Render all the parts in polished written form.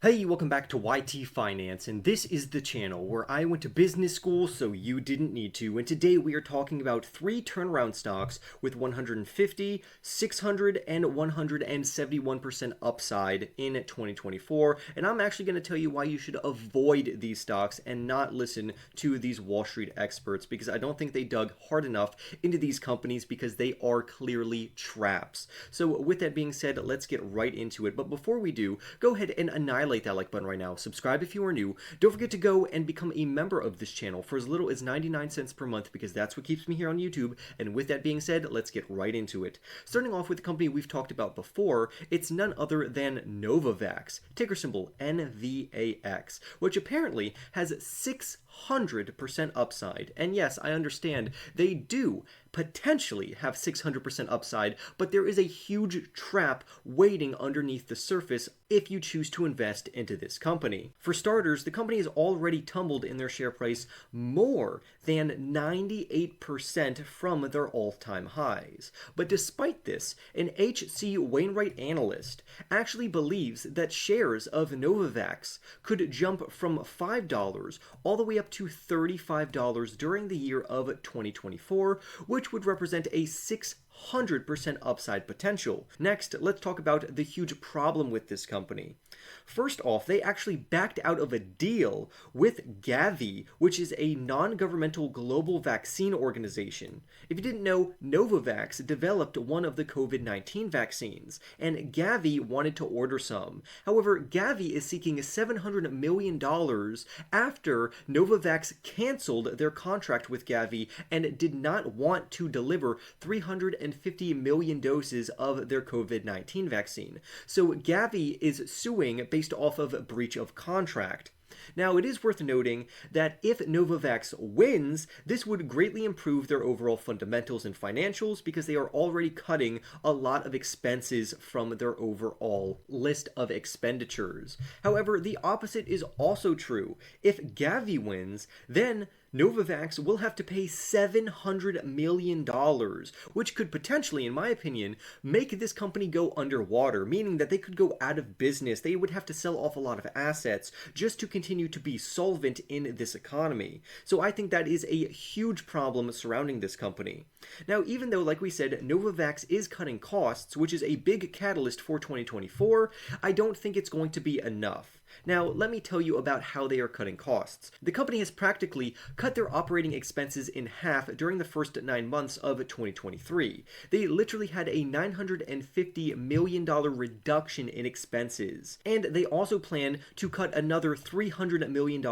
Hey, welcome back to YT Finance, and this is the channel where I went to business school so you didn't need to, and today we are talking about 3 turnaround stocks with 150, 600, and 171% upside in 2024, and I'm actually going to tell you why you should avoid these stocks and not listen to these Wall Street experts, because I don't think they dug hard enough into these companies because they are clearly traps. So with that being said, let's get right into it, but before we do, go ahead and annihilate that like button right now. Subscribe if you are new. Don't forget to go and become a member of this channel for as little as 99 cents per month because that's what keeps me here on YouTube. And with that being said, let's get right into it. Starting off with the company we've talked about before, it's none other than Novavax, ticker symbol NVAX, which apparently has 600% upside. And yes, I understand they do potentially have 600% upside, but there is a huge trap waiting underneath the surface if you choose to invest into this company. For starters, the company has already tumbled in their share price more than 98% from their all-time highs. But despite this, an H.C. Wainwright analyst actually believes that shares of Novavax could jump from $5 all the way up to $35 during the year of 2024, which would represent a 600% upside potential. Next, let's talk about the huge problem with this company. First off, they actually backed out of a deal with Gavi, which is a non-governmental global vaccine organization. If you didn't know, Novavax developed one of the COVID-19 vaccines, and Gavi wanted to order some. However, Gavi is seeking $700 million after Novavax canceled their contract with Gavi and did not want to deliver 350 million doses of their COVID-19 vaccine. So Gavi is suing based off of breach of contract. Now, it is worth noting that if Novavax wins, this would greatly improve their overall fundamentals and financials because they are already cutting a lot of expenses from their overall list of expenditures. However, the opposite is also true. If Gavi wins, then Novavax will have to pay $700 million, which could potentially, in my opinion, make this company go underwater, meaning that they could go out of business. They would have to sell off a lot of assets just to continue to be solvent in this economy. So I think that is a huge problem surrounding this company. Now, even though, like we said, Novavax is cutting costs, which is a big catalyst for 2024, I don't think it's going to be enough. Now, let me tell you about how they are cutting costs. The company has practically cut their operating expenses in half during the first 9 months of 2023. They literally had a $950 million reduction in expenses. And they also plan to cut another $300 million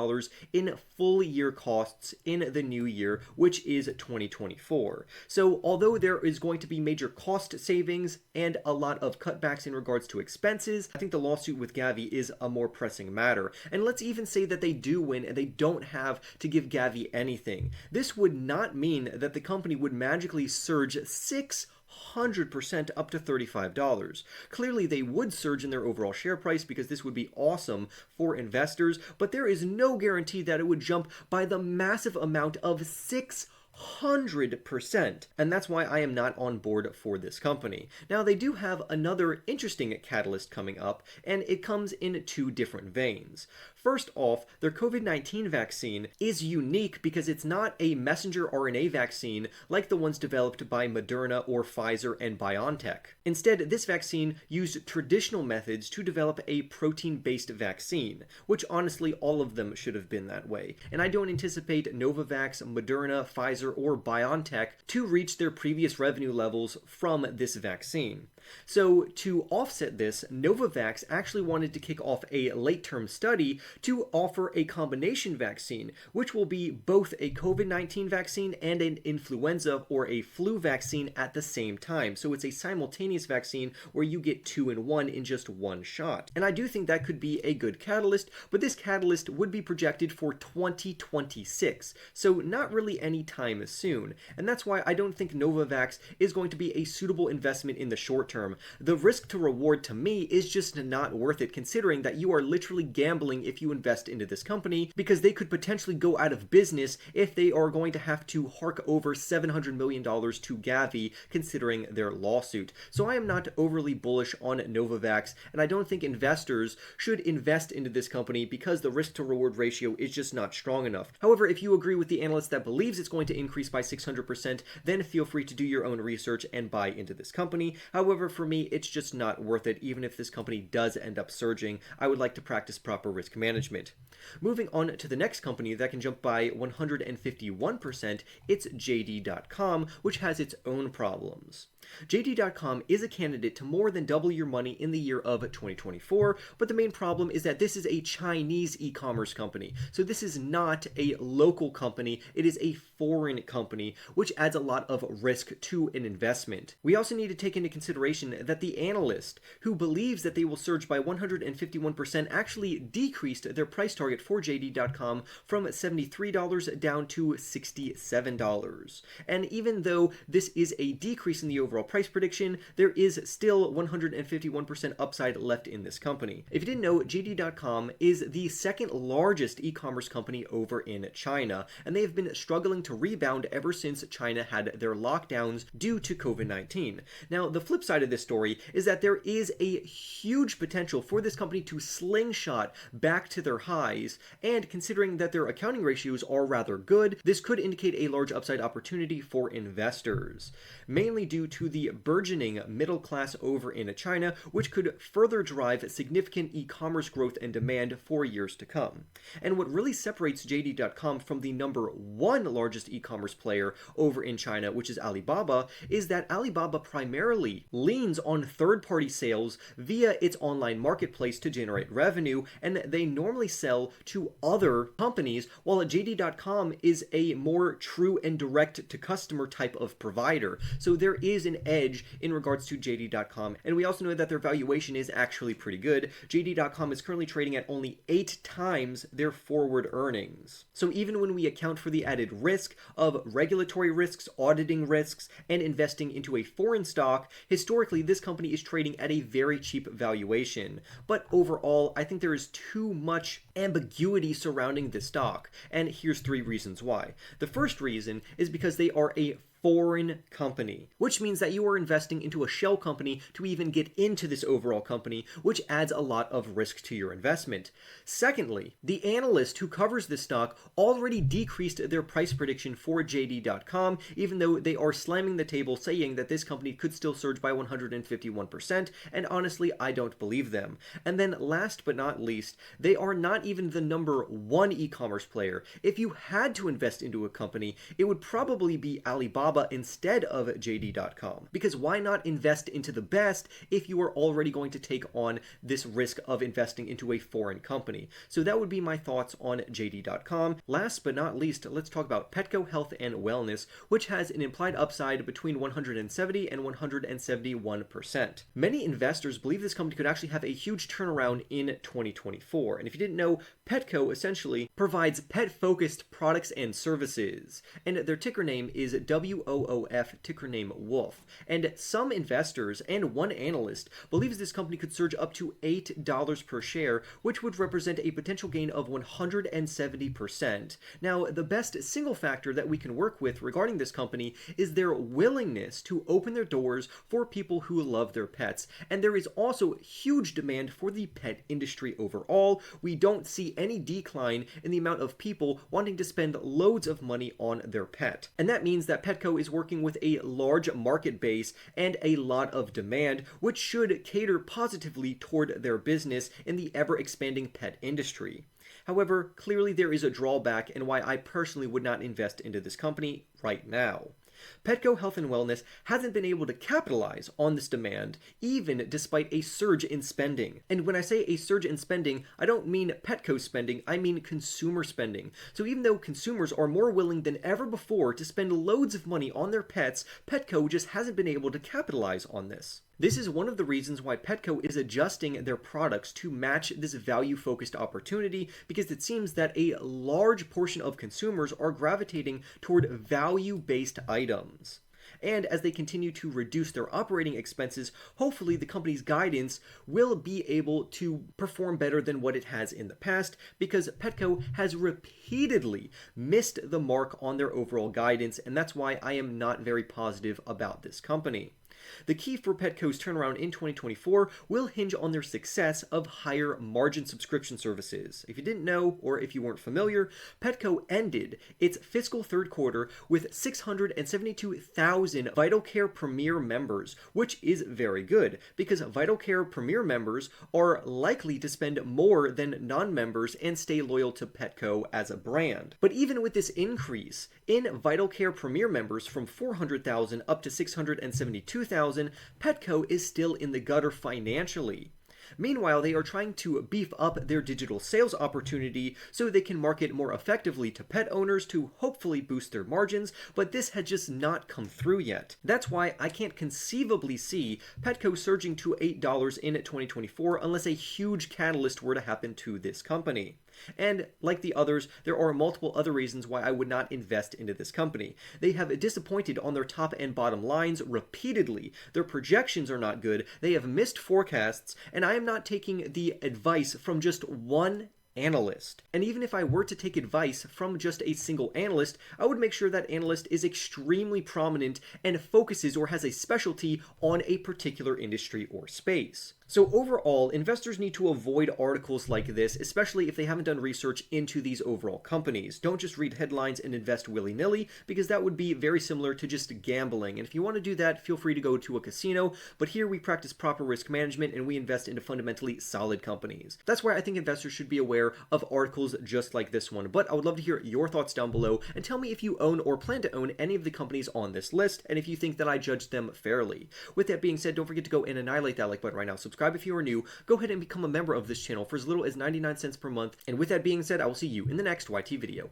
in full year costs in the new year, which is 2024. So although there is going to be major cost savings and a lot of cutbacks in regards to expenses, I think the lawsuit with Gavi is a more pressing matter. And let's even say that they do win and they don't have to give Gavi anything. This would not mean that the company would magically surge 600% up to $35. Clearly, they would surge in their overall share price because this would be awesome for investors, but there is no guarantee that it would jump by the massive amount of 600%, and that's why I am not on board for this company. Now, they do have another interesting catalyst coming up, and it comes in 2 different veins. First off, their COVID-19 vaccine is unique because it's not a messenger RNA vaccine like the ones developed by Moderna or Pfizer and BioNTech. Instead, this vaccine used traditional methods to develop a protein-based vaccine, which honestly all of them should have been that way. And I don't anticipate Novavax, Moderna, Pfizer, or BioNTech to reach their previous revenue levels from this vaccine. So to offset this, Novavax actually wanted to kick off a late-term study to offer a combination vaccine, which will be both a COVID-19 vaccine and an influenza or a flu vaccine at the same time. So it's a simultaneous vaccine where you get 2 in 1 in just one shot. And I do think that could be a good catalyst, but this catalyst would be projected for 2026. So not really any time soon. And that's why I don't think Novavax is going to be a suitable investment in the short term. term. The risk to reward to me is just not worth it, considering that you are literally gambling if you invest into this company, because they could potentially go out of business if they are going to have to hark over $700 million to Gavi, considering their lawsuit. So I am not overly bullish on Novavax, and I don't think investors should invest into this company because the risk to reward ratio is just not strong enough. However, if you agree with the analyst that believes it's going to increase by 600%, then feel free to do your own research and buy into this company. However, for me, it's just not worth it. Even if this company does end up surging, I would like to practice proper risk management. Moving on to the next company that can jump by 151%, it's JD.com, which has its own problems. JD.com is a candidate to more than double your money in the year of 2024, but the main problem is that this is a Chinese e-commerce company. So this is not a local company, it is a foreign company, which adds a lot of risk to an investment. We also need to take into consideration that the analyst, who believes that they will surge by 151%, actually decreased their price target for JD.com from $73 down to $67. And even though this is a decrease in the overall price prediction, there is still 151% upside left in this company. If you didn't know, JD.com is the second largest e-commerce company over in China, and they have been struggling to rebound ever since China had their lockdowns due to COVID-19. Now, the flip side of this story is that there is a huge potential for this company to slingshot back to their highs, and considering that their accounting ratios are rather good, this could indicate a large upside opportunity for investors, mainly due to the burgeoning middle class over in China, which could further drive significant e-commerce growth and demand for years to come. And what really separates JD.com from the number one largest e-commerce player over in China, which is Alibaba, is that Alibaba primarily leans on third-party sales via its online marketplace to generate revenue, and they normally sell to other companies, while JD.com is a more true and direct-to-customer type of provider. So there is an edge in regards to JD.com, and we also know that their valuation is actually pretty good. JD.com is currently trading at only 8 times their forward earnings. So even when we account for the added risk of regulatory risks, auditing risks, and investing into a foreign stock, historically this company is trading at a very cheap valuation. But overall, I think there is too much ambiguity surrounding this stock, and here's 3 reasons why. The first reason is because they are a foreign company, which means that you are investing into a shell company to even get into this overall company, which adds a lot of risk to your investment. Secondly, the analyst who covers this stock already decreased their price prediction for JD.com, even though they are slamming the table saying that this company could still surge by 151%, and honestly, I don't believe them. And then last but not least, they are not even the number one e-commerce player. If you had to invest into a company, it would probably be Alibaba instead of JD.com. Because why not invest into the best if you are already going to take on this risk of investing into a foreign company? So that would be my thoughts on JD.com. Last but not least, let's talk about Petco Health and Wellness, which has an implied upside between 170 and 171%. Many investors believe this company could actually have a huge turnaround in 2024. And if you didn't know, Petco essentially provides pet-focused products and services, and their ticker name is WOOF, ticker name Wolf. And some investors and one analyst believes this company could surge up to $8 per share, which would represent a potential gain of 170%. Now, the best single factor that we can work with regarding this company is their willingness to open their doors for people who love their pets. And there is also huge demand for the pet industry overall. We don't see any decline in the amount of people wanting to spend loads of money on their pet. And that means that Petco is working with a large market base and a lot of demand, which should cater positively toward their business in the ever-expanding pet industry. However, clearly there is a drawback and why I personally would not invest into this company right now. Petco Health and Wellness hasn't been able to capitalize on this demand, even despite a surge in spending. And when I say a surge in spending, I don't mean Petco spending, I mean consumer spending. So even though consumers are more willing than ever before to spend loads of money on their pets, Petco just hasn't been able to capitalize on this. This is one of the reasons why Petco is adjusting their products to match this value-focused opportunity, because it seems that a large portion of consumers are gravitating toward value-based items. And as they continue to reduce their operating expenses, hopefully the company's guidance will be able to perform better than what it has in the past, because Petco has repeatedly missed the mark on their overall guidance, and that's why I am not very positive about this company. The key for Petco's turnaround in 2024 will hinge on their success of higher margin subscription services. If you didn't know, or if you weren't familiar, Petco ended its fiscal third quarter with 672,000 VitalCare Premier members, which is very good, because VitalCare Premier members are likely to spend more than non-members and stay loyal to Petco as a brand. But even with this increase in VitalCare Premier members from 400,000 up to 672,000, Petco is still in the gutter financially. Meanwhile, they are trying to beef up their digital sales opportunity so they can market more effectively to pet owners to hopefully boost their margins, but this had just not come through yet. That's why I can't conceivably see Petco surging to $8 in 2024 unless a huge catalyst were to happen to this company. And like the others, there are multiple other reasons why I would not invest into this company. They have disappointed on their top and bottom lines repeatedly. Their projections are not good. They have missed forecasts, and I am not taking the advice from just one analyst. And even if I were to take advice from just a single analyst, I would make sure that analyst is extremely prominent and focuses or has a specialty on a particular industry or space. So overall, investors need to avoid articles like this, especially if they haven't done research into these overall companies. Don't just read headlines and invest willy-nilly, because that would be very similar to just gambling. And if you want to do that, feel free to go to a casino, but here we practice proper risk management and we invest into fundamentally solid companies. That's why I think investors should be aware of articles just like this one. But I would love to hear your thoughts down below, and tell me if you own or plan to own any of the companies on this list, and if you think that I judged them fairly. With that being said, don't forget to go and annihilate that like button right now. Subscribe if you are new. Go ahead and become a member of this channel for as little as 99 cents per month. And with that being said, I will see you in the next YT video.